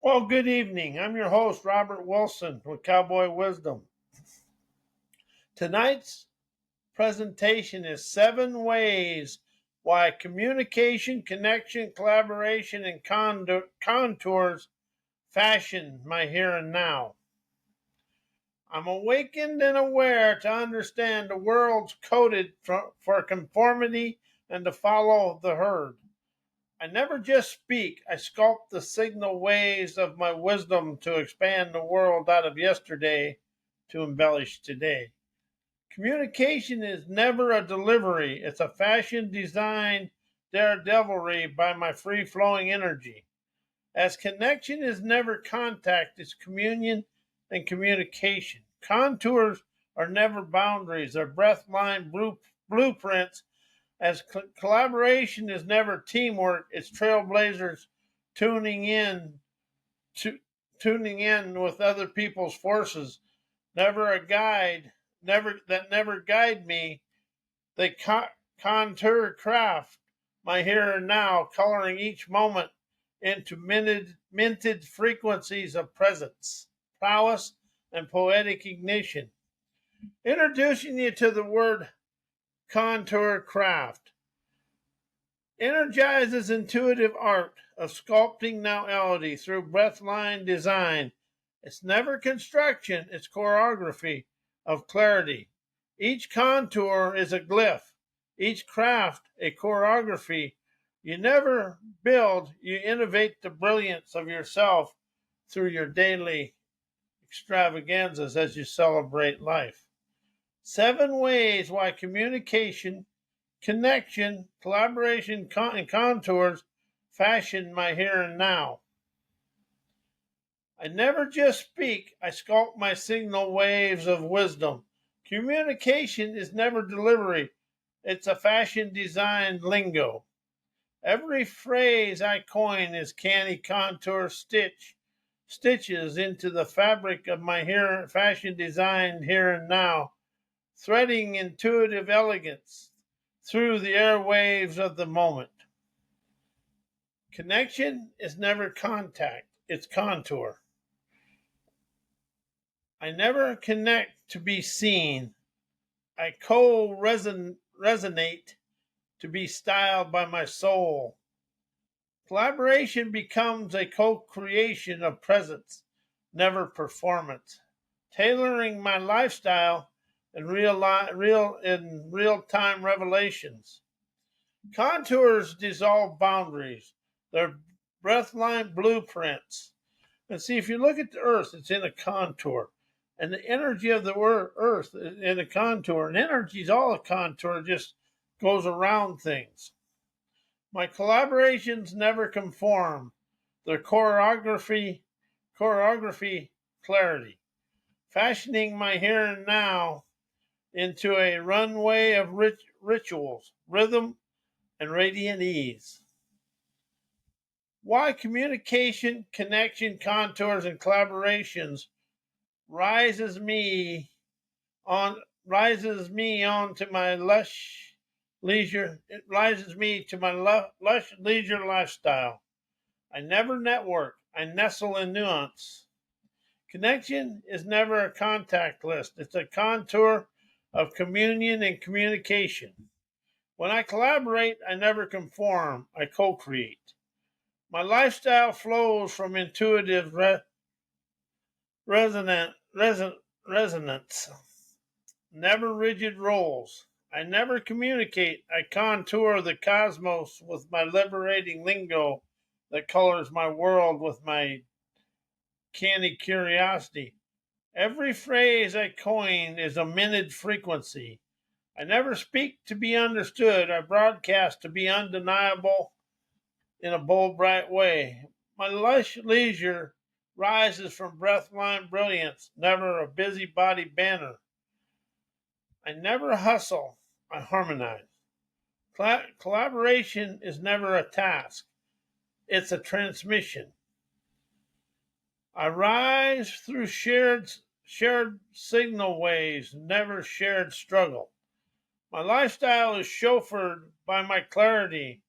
Well, good evening. I'm your host, Robert Wilson with Cowboy Wisdom. Tonight's presentation is 7 ways why communication, connection, collaboration, and contours fashion my here and now. I'm awakened and aware to understand the world's coded for conformity and to follow the herd. I never just speak, I sculpt the signal waves of my wisdom to expand the world out of yesterday to embellish today. Communication is never a delivery, it's a fashion design daredevilry by my free flowing energy. As connection is never contact, it's communion and communication. Contours are never boundaries, they're breathline blueprints as collaboration is never teamwork, it's trailblazers tuning in to tuning in with other people's forces. Never a guide, never guide me. They contour craft my here and now, coloring each moment into minted frequencies of presence, prowess, and poetic ignition. Introducing you to the word contour craft energizes intuitive art of sculpting noality through breathline design. It's never construction, it's choreography of clarity. Each contour is a glyph, each craft a choreography. You never build, you innovate the brilliance of yourself through your daily extravaganzas as you celebrate life. 7 ways why communication, connection, collaboration, and contours fashion my here and now. I never just speak, I sculpt my signal waves of wisdom. Communication is never delivery, it's a fashion designed lingo. Every phrase I coin is canny contour stitches into the fabric of my fashion designed here and now, threading intuitive elegance through the airwaves of the moment. Connection is never contact, it's contour. I never connect to be seen. I resonate to be styled by my soul. Collaboration becomes a co-creation of presence, never performance. Tailoring my lifestyle in real-time revelations. Contours dissolve boundaries. They're breathline blueprints. And see, if you look at the earth, it's in a contour. And the energy of the earth is in a contour. And energy is all a contour, just goes around things. My collaborations never conform. They're choreography, clarity. Fashioning my here and now into a runway of rituals, rhythm, and radiant ease. Why communication, connection, contours, and collaborations rises me on to my lush leisure. It rises me to my lush leisure lifestyle. I never network. I nestle in nuance. Connection is never a contact list. It's a contour of communion and communication. When I collaborate, I never conform. I co-create. My lifestyle flows from intuitive resonance, never rigid roles. I never communicate. I contour the cosmos with my liberating lingo that colors my world with my canny curiosity. Every phrase I coin is a minted frequency. I never speak to be understood. I broadcast to be undeniable in a bold, bright way. My lush leisure rises from breathline brilliance, never a busybody banner. I never hustle, I harmonize. Collaboration is never a task, it's a transmission. I rise through shared signal waves, never shared struggle. My lifestyle is chauffeured by my clarity,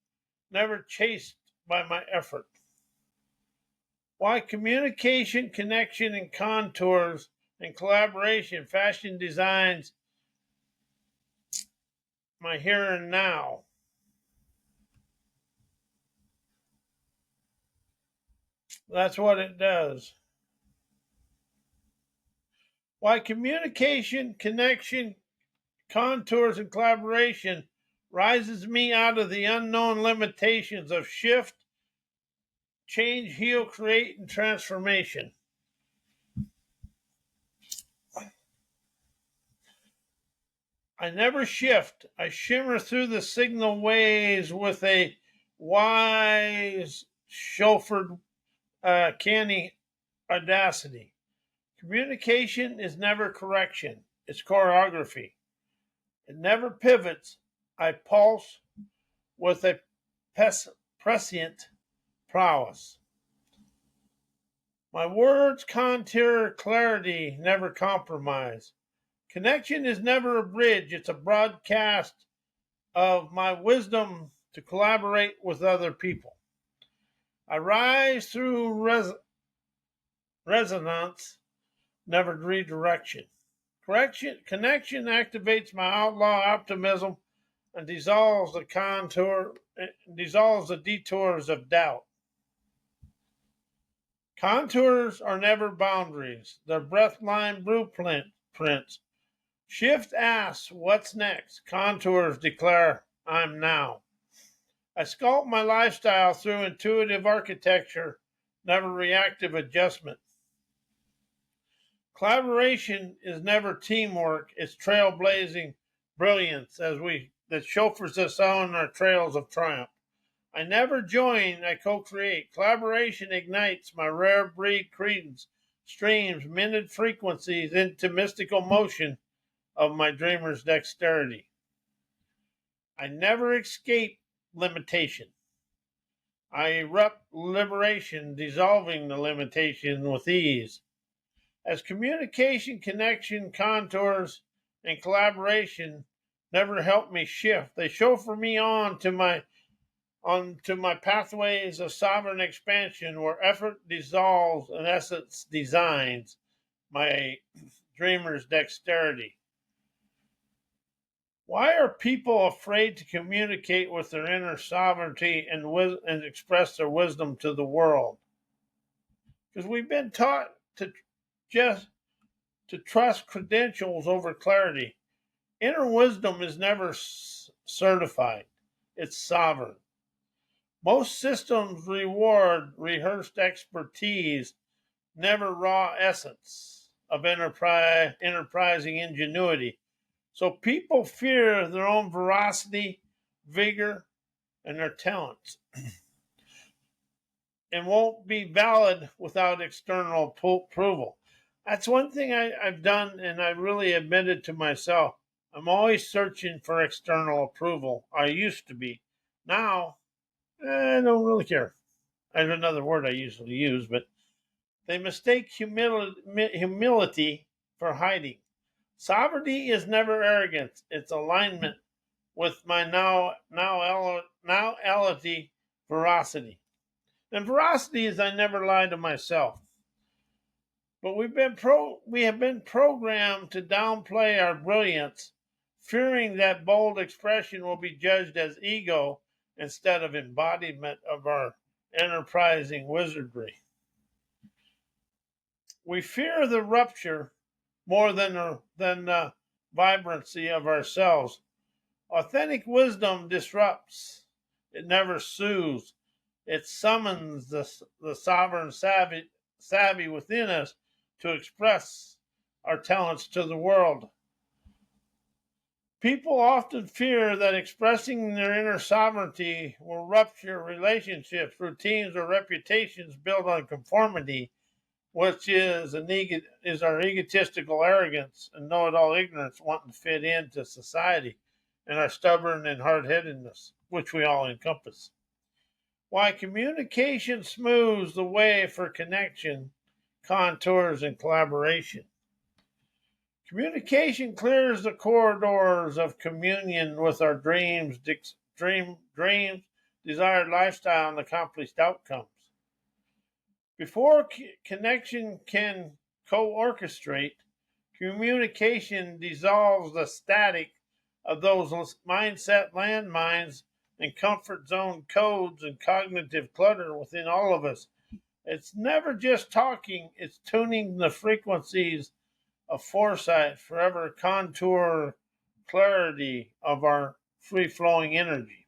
never chased by my effort. Why communication, connection, and contours and collaboration, fashion designs my here and now. That's what it does. Why communication, connection, contours, and collaboration rises me out of the unknown limitations of shift, change, heal, create, and transformation. I never shift. I shimmer through the signal waves with a wise, chauffeured, canny audacity. Communication is never correction, it's choreography. It never pivots. I pulse with a prescient prowess. My words contour clarity, never compromise. Connection is never a bridge, it's a broadcast of my wisdom to collaborate with other people. I rise through resonance, never redirection. Connection activates my outlaw optimism and dissolves the detours of doubt. Contours are never boundaries. They're breathline blueprints. Shift asks, what's next? Contours declare, I'm now. I sculpt my lifestyle through intuitive architecture, never reactive adjustment. Collaboration is never teamwork, it's trailblazing brilliance that chauffeurs us on our trails of triumph. I never join, I co-create. Collaboration ignites my rare breed credence, streams minted frequencies into mystical motion of my dreamer's dexterity. I never escape limitation. I erupt liberation, dissolving the limitation with ease. As communication, connection, contours, and collaboration never help me shift, they chauffeur me onto my pathways of sovereign expansion where effort dissolves and essence designs my dreamer's dexterity. Why are people afraid to communicate with their inner sovereignty and express their wisdom to the world? Because we've been taught just to trust credentials over clarity. Inner wisdom is never certified, it's sovereign. Most systems reward rehearsed expertise, never raw essence of enterprising ingenuity. So people fear their own veracity, vigor, and their talents and won't be valid without external approval. That's one thing I've done, and I really admitted to myself. I'm always searching for external approval. I used to be. Now, I don't really care. I have another word I usually use, but they mistake humility for hiding. Sovereignty is never arrogance. It's alignment with my now-ality veracity. And veracity is I never lie to myself. But we have been programmed to downplay our brilliance, fearing that bold expression will be judged as ego instead of embodiment of our enterprising wizardry. We fear the rupture more than the vibrancy of ourselves. Authentic wisdom disrupts. It never soothes. It summons the sovereign savvy within us to express our talents to the world. People often fear that expressing their inner sovereignty will rupture relationships, routines, or reputations built on conformity, which is our egotistical arrogance and know-it-all ignorance wanting to fit into society, and our stubborn and hard-headedness, which we all encompass. Why communication smooths the way for connection, contours, and collaboration. Communication clears the corridors of communion with our dreams, desired lifestyle, and accomplished outcomes. Before connection can co-orchestrate, communication dissolves the static of those mindset landmines and comfort zone codes and cognitive clutter within all of us. It's never just talking, it's tuning the frequencies of foresight, forever contour clarity of our free flowing energy.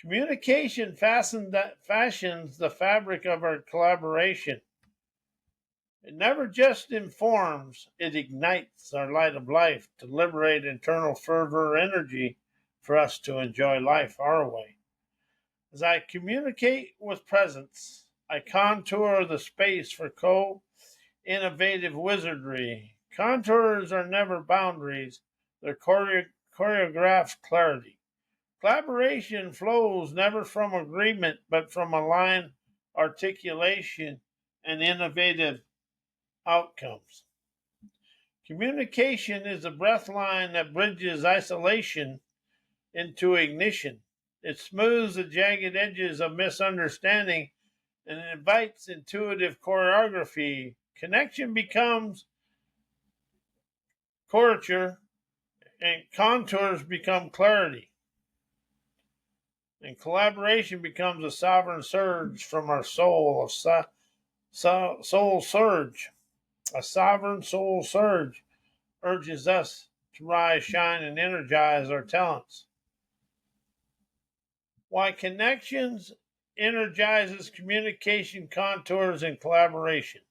Communication fashions the fabric of our collaboration. It never just informs, it ignites our light of life to liberate internal fervor energy for us to enjoy life our way. As I communicate with presence, I contour the space for innovative wizardry. Contours are never boundaries, they're choreographed clarity. Collaboration flows never from agreement, but from aligned articulation and innovative outcomes. Communication is a breathline that bridges isolation into ignition. It smooths the jagged edges of misunderstanding and invites intuitive choreography. Connection becomes couture, and contours become clarity. And collaboration becomes a sovereign surge from our soul, soul surge. A sovereign soul surge urges us to rise, shine, and energize our talents. Why connections energizes communication, contours, and collaboration.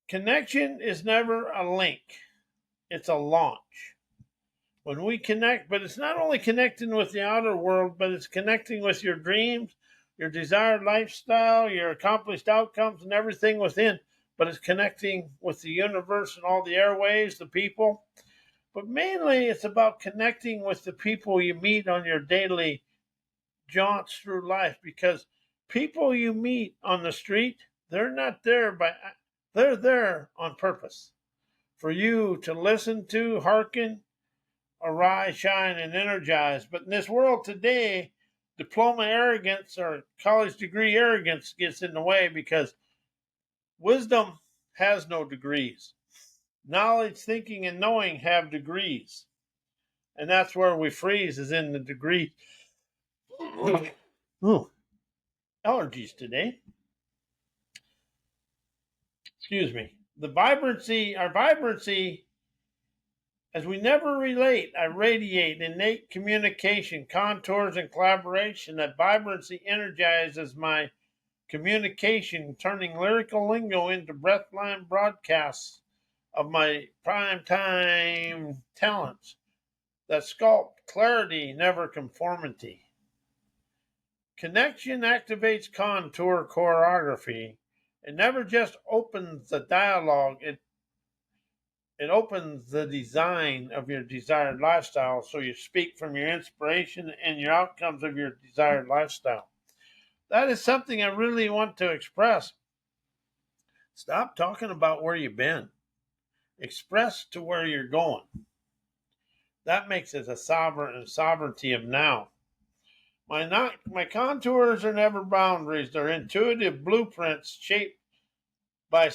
Connection is never a link, it's a launch. When we connect, but it's not only connecting with the outer world, but it's connecting with your dreams, your desired lifestyle, your accomplished outcomes, and everything within. But it's connecting with the universe and all the airwaves, the people. But mainly it's about connecting with the people you meet on your daily jaunts through life, because people you meet on the street, they're not there they're there on purpose for you to listen to, hearken, arise, shine, and energize. But in this world today, diploma arrogance or college degree arrogance gets in the way, because wisdom has no degrees. Knowledge, thinking, and knowing have degrees. And that's where we freeze, is in the degree. Ooh, allergies today. Excuse me. Our vibrancy, as we never relate, I radiate innate communication, contours, and collaboration. That vibrancy energizes my communication, turning lyrical lingo into breathline broadcasts of my primetime talents that sculpt clarity, never conformity. Connection activates contour choreography. It never just opens the dialogue, it opens the design of your desired lifestyle, so you speak from your inspiration and your outcomes of your desired lifestyle. That is something I really want to express. Stop talking about where you've been. Express to where you're going. That makes it a sovereignty of now. My contours are never boundaries. They're intuitive blueprints shaped by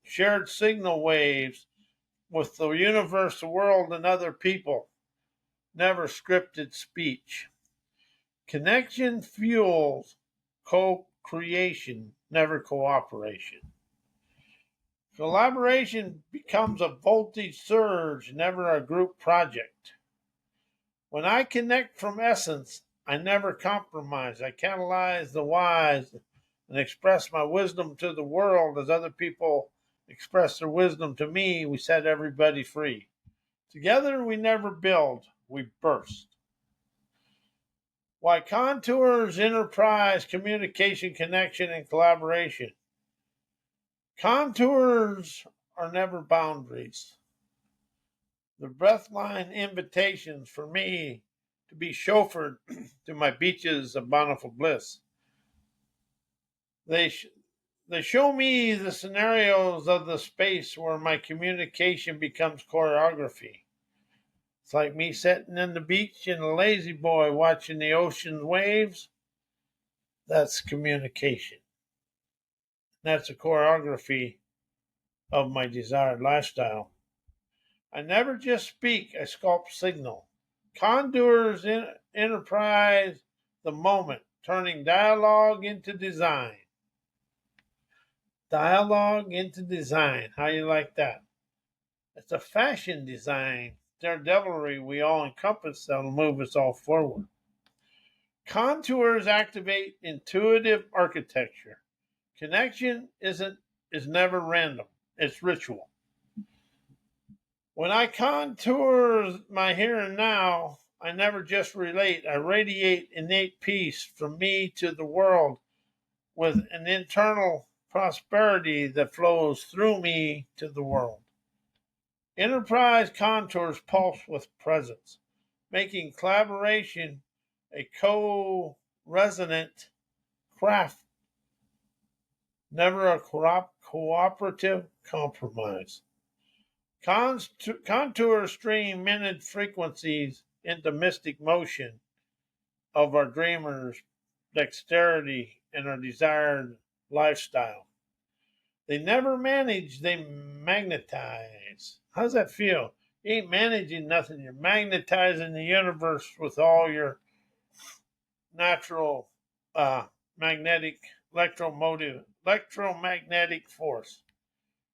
shared signal waves with the universe, the world, and other people. Never scripted speech. Connection fuels co-creation, never cooperation. Collaboration becomes a voltage surge, never a group project. When I connect from essence, I never compromise. I catalyze the wise and express my wisdom to the world as other people express their wisdom to me. We set everybody free. Together we never build, we burst. Why contours, enterprise, communication, connection, and collaboration. Contours are never boundaries. The breathline invitations for me to be chauffeured to my beaches of bountiful bliss. They show me the scenarios of the space where my communication becomes choreography. It's like me sitting in the beach in a lazy boy watching the ocean waves. That's communication. That's a choreography of my desired lifestyle. I never just speak, I sculpt signal. Contours enterprise the moment, turning dialogue into design. Dialogue into design. How you like that? It's a fashion design. Daredevilry we all encompass that'll move us all forward. Contours activate intuitive architecture. Connection is never random. It's ritual. When I contour my here and now, I never just relate. I radiate innate peace from me to the world with an internal prosperity that flows through me to the world. Enterprise contours pulse with presence, making collaboration a co-resonant craft, never a cooperative compromise. Contours stream minute frequencies into mystic motion of our dreamers' dexterity and our desired lifestyle. They never manage, they magnetize. How's that feel? You ain't managing nothing. You're magnetizing the universe with all your natural magnetic electromagnetic force.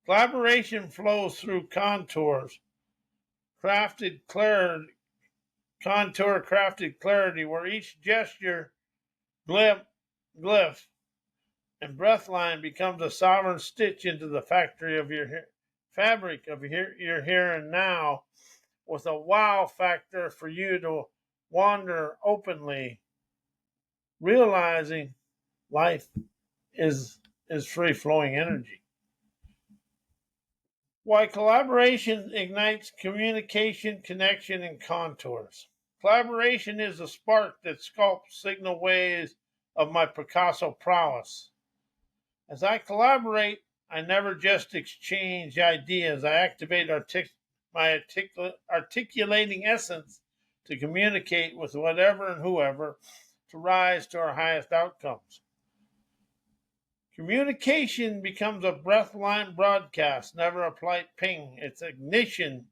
Collaboration flows through contours, crafted clarity, contour crafted clarity, where each gesture, glyph, and breathline becomes a sovereign stitch into the factory of your fabric of your here and now, with a wow factor for you to wander openly, realizing life is free flowing energy. Why collaboration ignites communication, connection, and contours. Collaboration is a spark that sculpts signal waves of my Picasso prowess. As I collaborate, I never just exchange ideas. I activate my articulating essence to communicate with whatever and whoever to rise to our highest outcomes. Communication becomes a breathline broadcast, never a polite ping. It's ignition,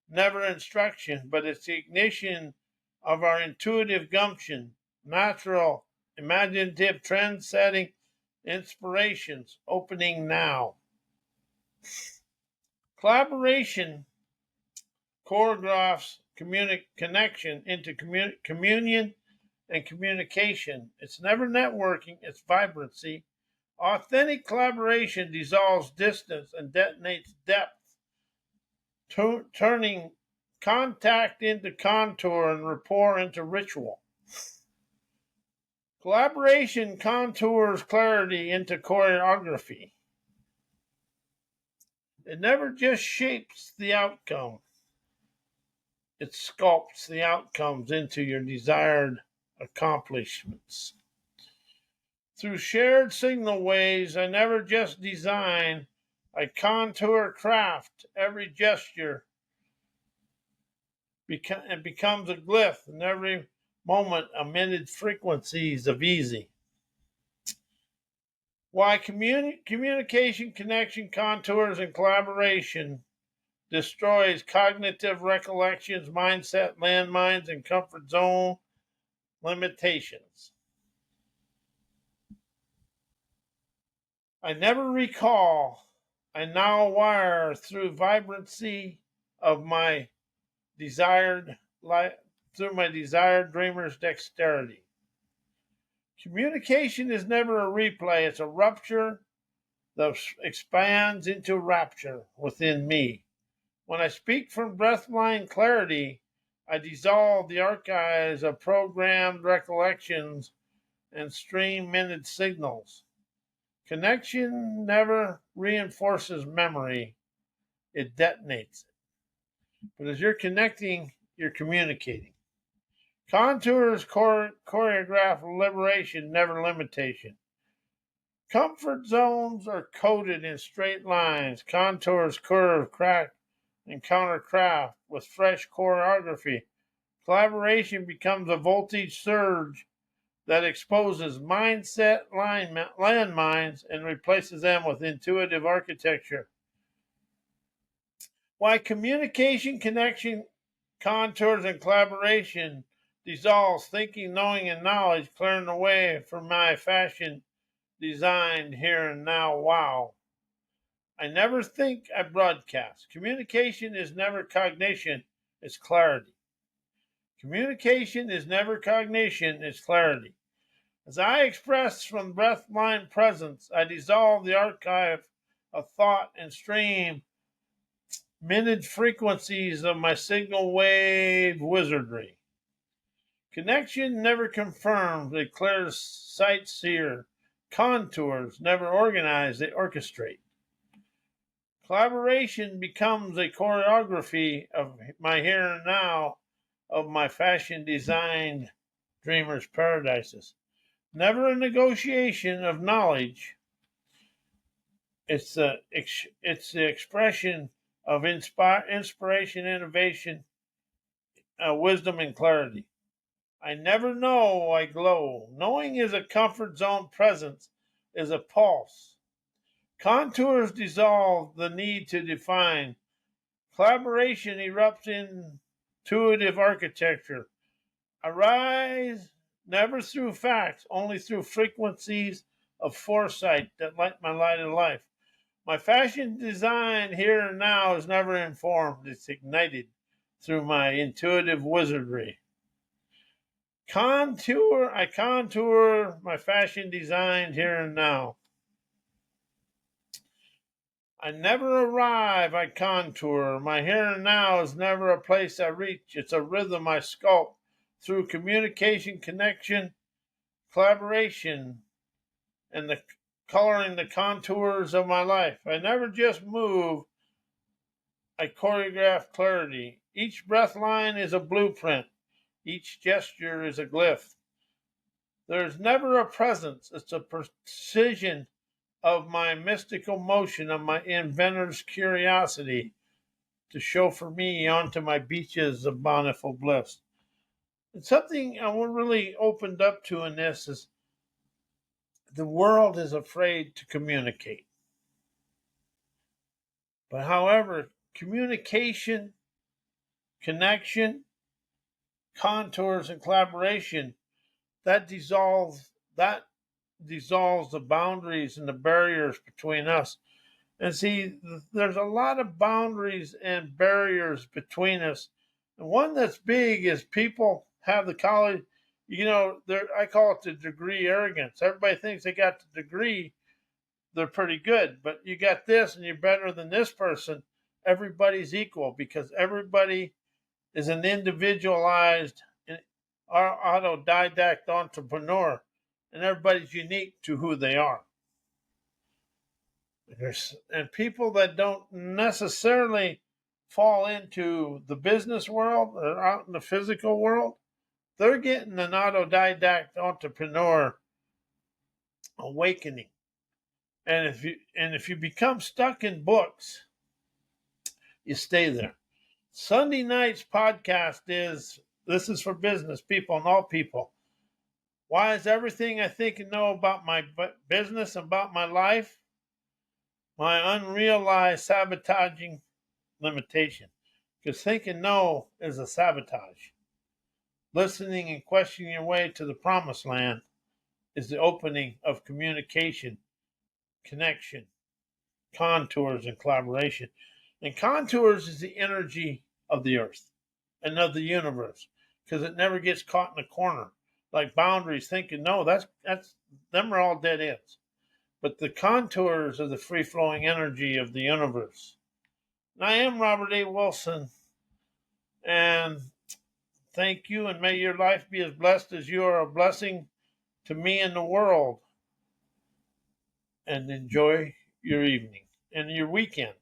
never instruction, but it's the ignition of our intuitive gumption, natural, imaginative, trend setting inspirations opening now. Collaboration choreographs connection into communion and communication. It's never networking, it's vibrancy. Authentic collaboration dissolves distance and detonates depth, turning contact into contour and rapport into ritual. Collaboration contours clarity into choreography. It never just shapes the outcome, it sculpts the outcomes into your desired accomplishments. Through shared signal waves, I never just design, I contour craft. Every gesture becomes a glyph, and every moment amended frequencies of easy. Why communication, connection, contours, and collaboration destroys cognitive recollections, mindset landmines, and comfort zone limitations. I never recall. I now wire through vibrancy of my desired through my desired dreamer's dexterity. Communication is never a replay, it's a rupture that expands into rapture within me. When I speak from breathline clarity, I dissolve the archives of programmed recollections and stream minute signals. Connection never reinforces memory, it detonates it. But as you're connecting, you're communicating. Contours choreograph liberation, never limitation. Comfort zones are coded in straight lines. Contours curve, crack, and countercraft with fresh choreography. Collaboration becomes a voltage surge that exposes mindset landmines and replaces them with intuitive architecture. Why communication, connection, contours, and collaboration dissolves thinking, knowing, and knowledge, clearing the way for my fashion designed here and now. Wow. I never think, I broadcast. Communication is never cognition, it's clarity. Communication is never cognition, it's clarity. As I express from breathline presence, I dissolve the archive of thought and stream minute frequencies of my signal wave wizardry. Connection never confirms, it clears sightseer. Contours never organize, they orchestrate. Collaboration becomes a choreography of my here and now, of my fashion designed dreamers' paradises. Never a negotiation of knowledge. It's the expression of inspiration, innovation, wisdom, and clarity. I never know, I glow. Knowing is a comfort zone presence, is a pulse. Contours dissolve the need to define. Collaboration erupts in intuitive architecture. Arise never through facts, only through frequencies of foresight that light my light of life. My fashion design here and now is never informed, it's ignited through my intuitive wizardry. I contour my fashion design here and now. I never arrive, I contour. My here and now is never a place I reach. It's a rhythm I sculpt through communication, connection, collaboration, and the coloring the contours of my life. I never just move, I choreograph clarity. Each breath line is a blueprint. Each gesture is a glyph. There's never a presence. It's a precision of my mystical motion, of my inventor's curiosity to chauffeur me onto my beaches of bountiful bliss. And something I really opened up to in this is the world is afraid to communicate. But however, communication, connection, contours, and collaboration, that dissolves the boundaries and the barriers between us. And see, there's a lot of boundaries and barriers between us. And one that's big is people have the college, I call it the degree arrogance. Everybody thinks they got the degree, they're pretty good, but you got this and you're better than this person. Everybody's equal because everybody is an individualized, autodidact entrepreneur, and everybody's unique to who they are. And people that don't necessarily fall into the business world or out in the physical world, they're getting an autodidact entrepreneur awakening. And if you become stuck in books, you stay there. Sunday night's podcast this is for business people and all people. Why is everything I think and know about my business, about my life, my unrealized sabotaging limitation? Because think and know is a sabotage. Listening and questioning your way to the promised land is the opening of communication, connection, contours, and collaboration. And contours is the energy of the earth and of the universe because it never gets caught in a corner. Like boundaries, thinking, no, that's them are all dead ends. But the contours are the free flowing energy of the universe. And I am Robert A. Wilson, and thank you, and may your life be as blessed as you are a blessing to me and the world. And enjoy your evening and your weekend.